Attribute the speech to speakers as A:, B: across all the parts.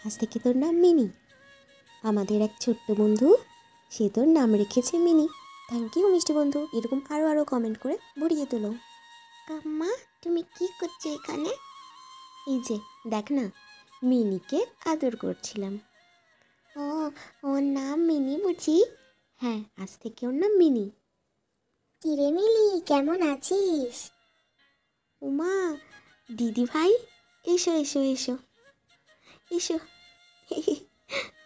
A: আজ থেকে তোর নাম মিনি। আমাদের এক ছোট্ট বন্ধু, সে তোর নাম রেখেছে মিনি। থ্যাংক ইউ মিষ্টি বন্ধু। এরকম আরও কমেন্ট করে ভরিয়ে তোলো। কাম্মা, তুমি কি করছো এখানে? এই যে দেখ না, মিনিকে আদর করছিলাম। ও, ওর নাম মিনি বুঝি? হ্যাঁ, আজ থেকে ওর নাম মিনি।
B: কিরে মিলি, কেমন আছিস?
A: উমা, দিদি ভাই, এসো এসো এসো এসো।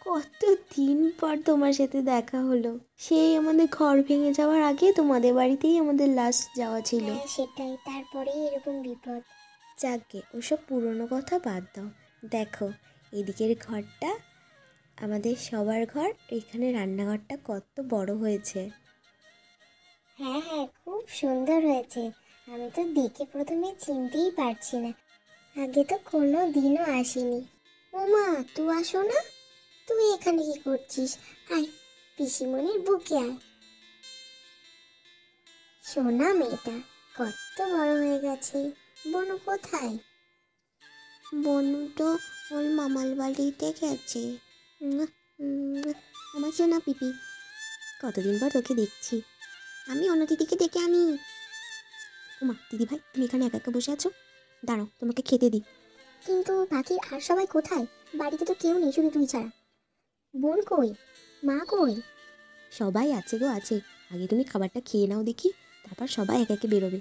A: কত দিন পর তোমার সাথে দেখা হলো। সেই আমাদের ঘর ভেঙে যাওয়ার আগে তোমাদের বাড়িতেই আমাদের লাস্ট যাওয়া ছিল।
B: হ্যাঁ সেটাই, তারপরে এরকম বিপদ।
A: যাকগে, ওসব পুরনো কথা বাদ দাও। দেখো, এদিকের ঘরটা আমাদের সবার ঘর। এখানে রান্নাঘরটা কত বড় হয়েছে।
B: হ্যাঁ হ্যাঁ, খুব সুন্দর হয়েছে। আমি তো দেখে প্রথমে চিনতেই পারছি না, আগে তো কোনো দিনও আসিনি। ওমা, তুই আসো না, তুই এখানে কি করছিস? আয়, পিসিমণির বুকে আয়। সোনা মেয়েটা কত বড় হয়ে গেছে। বনু কোথায়?
A: বনু তো ওর মামার বাড়িতে গেছে। আমার সোনা পিপি, কতদিন পর তোকে দেখছি। আমি অন্য দিদিকে ডেকে আনি। উমা, দিদি ভাই, তুমি এখানে একা একা বসে আছো? দাঁড়াও, তোমাকে খেতে দিই।
B: কিন্তু বাকি আর সবাই কোথায়? বাড়িতে তো কেউ নেই, শুধু তুই ছাড়া। বোন কই? মা কই?
A: সবাই আছে গো, আছে। আগে তুমি খাবারটা খেয়ে নাও দেখি, তারপর সবাই একে একে বেরোবে।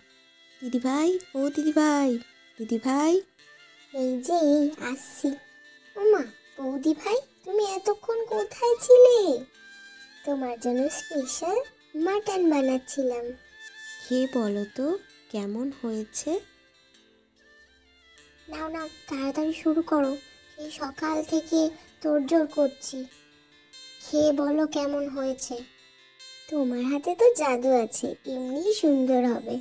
A: দিদি ভাই, ও দিদি ভাই, দিদি ভাই।
B: এই যে এই আসছি। ওমা, বৌদি ভাই, তুমি এতক্ষণ কোথায় ছিলে? তোমার জন্য স্পেশাল মাটন বানাচ্ছিলাম।
A: খেয়ে বলো তো কেমন হয়েছে।
B: নাও নাও, তাড়াতাড়ি শুরু করো। সেই সকাল থেকে তোড়জোড় করছি। খেয়ে বলো কেমন হয়েছে। তোমার হাতে তো জাদু আছে, এমনিই সুন্দর হবে।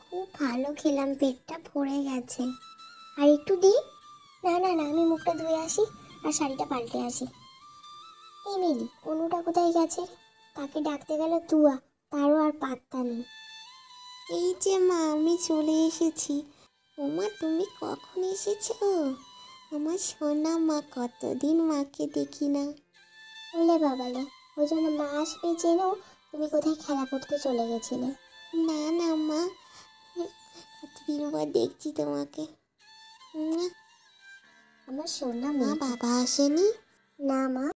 B: খুব ভালো খেলাম, পেটটা ভরে গেছে। আর একটু দিই? না না না, আমি মুখটা ধুয়ে আসি আর শাড়িটা পাল্টে আসি। এই মিলি, অনুটা কোথায় গেছে? তাকে ডাকতে গেল তুয়া, তারও আর পাত্তা নেই।
A: এই যে মা, আমি চলে এসেছি। ওমা, তুমি কখন এসেছো? আমার সোনা মা, কতদিন মাকে দেখি না।
B: বলে বাবালে, ওই জন্য মা আসবে জেনেও তুমি কোথায় খেলা করতে চলে গেছিলে?
A: না না মা, কতদিন পর দেখছি তোমাকে।
B: আমার সোনা
A: মা,
B: মেয়েটা।
A: বাবা আসেনি?
B: না মা,